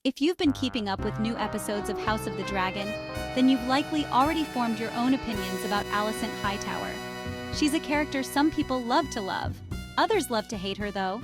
If you've been keeping up with new episodes of House of the Dragon, then you've likely already formed your own opinions about Alicent Hightower. She's a character some people love to love. Others love to hate her, though.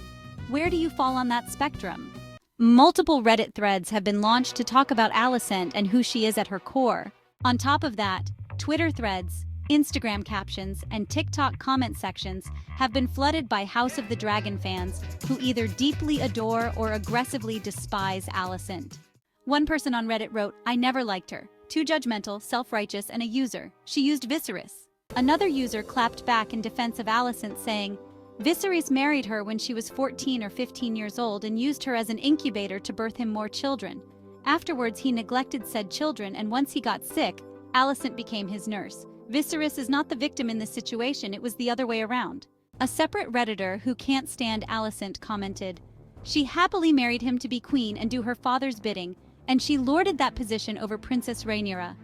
Where do you fall on that spectrum? Multiple Reddit threads have been launched to talk about Alicent and who she is at her core. On top of that, Twitter threads, Instagram captions, and TikTok comment sections have been flooded by House of the Dragon fans who either deeply adore or aggressively despise Alicent. One person on Reddit wrote, "I never liked her. Too judgmental, self-righteous, and a user. She used Viserys." Another user clapped back in defense of Alicent, saying, "Viserys married her when she was 14 or 15 years old and used her as an incubator to birth him more children. Afterwards, he neglected said children, and once he got sick, Alicent became his nurse. Viserys is not the victim in this situation, it was the other way around." A separate Redditor who can't stand Alicent commented, "She happily married him to be queen and do her father's bidding, and she lorded that position over Princess Rhaenyra.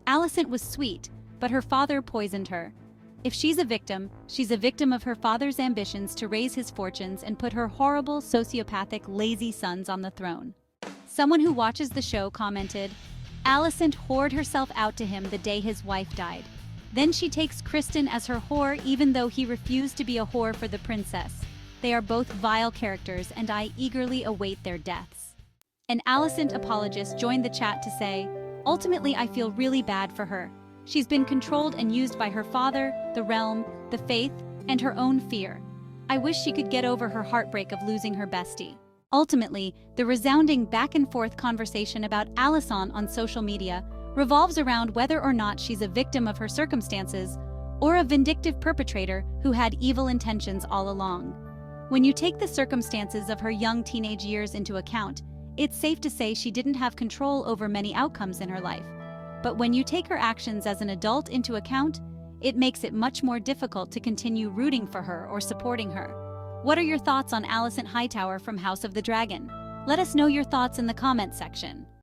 Alicent was sweet, but her father poisoned her. If she's a victim of her father's ambitions to raise his fortunes and put her horrible, sociopathic, lazy sons on the throne." Someone who watches the show commented, "Alicent whored herself out to him the day his wife died. Then she takes Criston as her whore even though he refused to be a whore for the princess. They are both vile characters and I eagerly await their deaths." An Alicent apologist joined the chat to say, "Ultimately, I feel really bad for her. She's been controlled and used by her father, the realm, the faith, and her own fear. I wish she could get over her heartbreak of losing her bestie." Ultimately, the resounding back-and-forth conversation about Alicent on social media revolves around whether or not she's a victim of her circumstances or a vindictive perpetrator who had evil intentions all along. When you take the circumstances of her young teenage years into account, it's safe to say she didn't have control over many outcomes in her life. But when you take her actions as an adult into account, it makes it much more difficult to continue rooting for her or supporting her. What are your thoughts on Alicent Hightower from House of the Dragon? Let us know your thoughts in the comments section.